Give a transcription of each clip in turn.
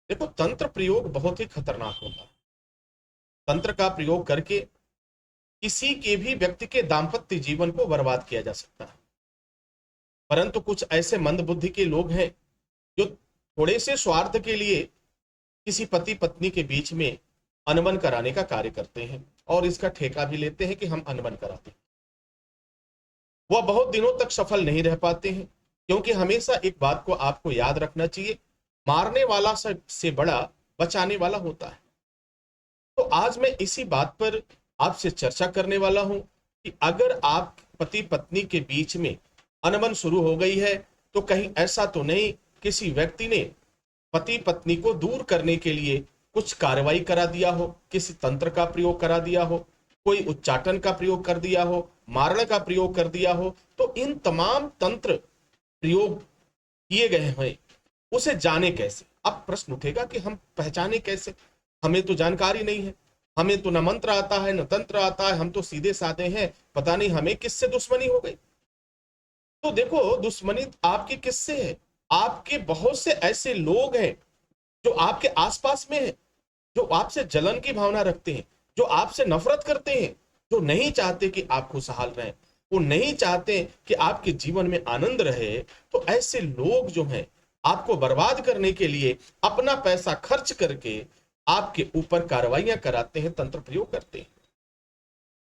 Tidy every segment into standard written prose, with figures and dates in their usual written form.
देखो, तंत्र प्रयोग बहुत ही खतरनाक होता है। तंत्र का प्रयोग करके किसी के भी व्यक्ति के दाम्पत्य जीवन को बर्बाद किया जा सकता है। परंतु कुछ ऐसे मंदबुद्धि के लोग हैं जो थोड़े से स्वार्थ के लिए किसी पति पत्नी के बीच में अनबन कराने का कार्य करते हैं और इसका ठेका भी लेते हैं कि हम अनबन कराते हैं। वह बहुत दिनों तक सफल नहीं रह पाते हैं, क्योंकि हमेशा एक बात को आपको याद रखना चाहिए, मारने वाला से बड़ा बचाने वाला होता है। तो आज मैं इसी बात पर आपसे चर्चा करने वाला हूं कि अगर आप पति पत्नी के बीच में अनबन शुरू हो गई है तो कहीं ऐसा तो नहीं किसी व्यक्ति ने पति पत्नी को दूर करने के लिए कुछ कार्रवाई करा दिया हो, किसी तंत्र का प्रयोग करा दिया हो, कोई उच्चाटन का प्रयोग कर दिया हो, मारण का प्रयोग कर दिया हो। तो इन तमाम तंत्र प्रयोग किए गए हैं, उसे जाने कैसे? अब प्रश्न उठेगा कि हम पहचाने कैसे, हमें तो जानकारी नहीं है, हमें तो न मंत्र आता है न तंत्र आता है, हम तो सीधे साधे हैं, पता नहीं हमें किससे दुश्मनी हो गई। तो देखो, दुश्मनी आपकी किससे है? आपके बहुत से ऐसे लोग हैं जो आपके आसपास में हैं, जो आपसे जलन की भावना रखते हैं, जो आपसे नफरत करते हैं, जो नहीं चाहते कि आप खुशहाल रहें, वो नहीं चाहते कि आपके जीवन में आनंद रहे। तो ऐसे लोग जो हैं, आपको बर्बाद करने के लिए अपना पैसा खर्च करके आपके ऊपर कार्रवाइयां कराते हैं, तंत्र प्रयोग करते हैं।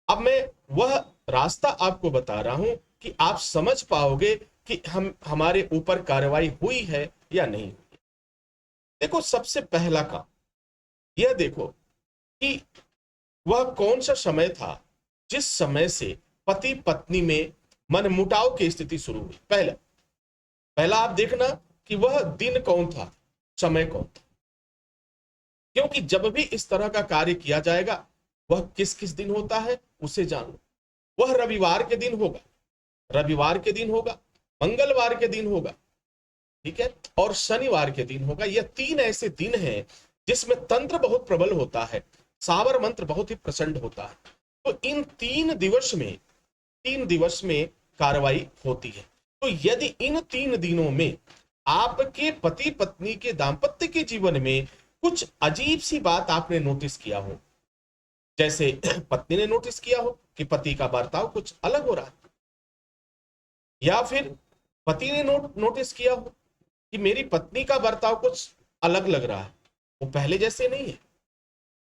अब मैं वह रास्ता आपको बता रहा हूं कि आप समझ पाओगे कि हम हमारे ऊपर कार्रवाई हुई है या नहीं हुई। देखो, सबसे पहला काम यह देखो कि वह कौन सा समय था जिस समय से पति पत्नी में मनमुटाव की स्थिति शुरू हुई। पहला पहला आप देखना कि वह दिन कौन था, समय कौन था। क्योंकि जब भी इस तरह का कार्य किया जाएगा, वह किस किस दिन होता है उसे जान लो। वह रविवार के दिन होगा, रविवार के दिन होगा, मंगलवार के दिन होगा, ठीक है, और शनिवार के दिन होगा। यह तीन ऐसे दिन हैं जिसमें तंत्र बहुत प्रबल होता है, सावर मंत्र बहुत ही प्रचंड होता है। तो इन 3 दिवस में कार्रवाई होती है। तो यदि इन 3 दिनों में आपके पति पत्नी के दाम्पत्य के जीवन में कुछ अजीब सी बात आपने नोटिस किया हो, जैसे पत्नी ने नोटिस किया हो कि पति का बर्ताव कुछ अलग हो रहा है, या फिर पति ने नोटिस किया हो कि मेरी पत्नी का बर्ताव कुछ अलग लग रहा है, वो पहले जैसे नहीं है।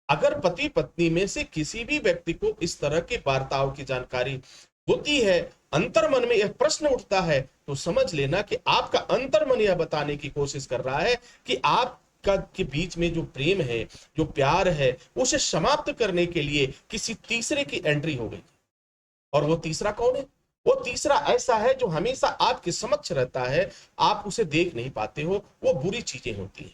अगर पति पत्नी में से किसी भी व्यक्ति को इस तरह के बर्ताव की जानकारी होती है, अंतर्मन में यह प्रश्न उठता है, तो समझ लेना कि आपका अंतर्मन यह बताने की कोशिश कर रहा है कि आपका के बीच में जो प्रेम है, जो प्यार है, उसे समाप्त करने के लिए किसी तीसरे की एंट्री हो गई। और वो तीसरा कौन है? वो तीसरा ऐसा है जो हमेशा आपके समक्ष रहता है, आप उसे देख नहीं पाते हो। वो बुरी चीजें होती है,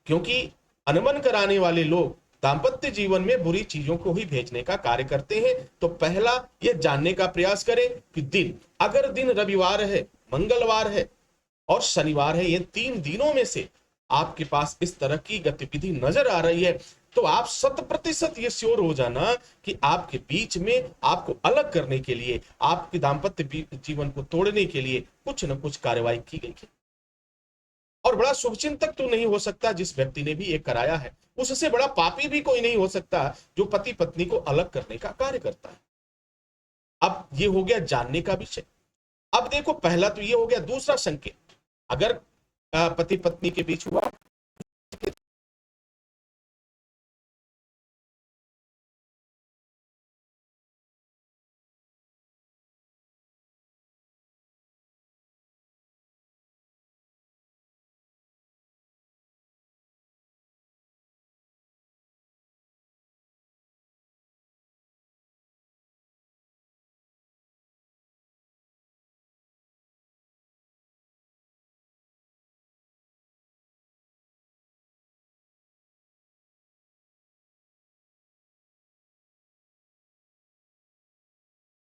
क्योंकि अनबन कराने वाले लोग दांपत्य जीवन में बुरी चीजों को ही भेजने का कार्य करते हैं। तो पहला यह जानने का प्रयास करें कि दिन, अगर दिन रविवार है, मंगलवार है और शनिवार है, ये 3 दिनों में से आपके पास इस तरह की गतिविधि नजर आ रही है, तो आप 100% ये श्योर हो जाना कि आपके बीच में आपको अलग करने के लिए, आपके दांपत्य जीवन को तोड़ने के लिए कुछ न कुछ कार्रवाई की गई है। और बड़ा शुभचिंतक तो नहीं हो सकता जिस व्यक्ति ने भी ये कराया है, उससे बड़ा पापी भी कोई नहीं हो सकता जो पति पत्नी को अलग करने का कार्य करता है। अब ये हो गया जानने का विषय। अब देखो, पहला तो ये हो गया। दूसरा संकेत, अगर पति पत्नी के बीच हुआ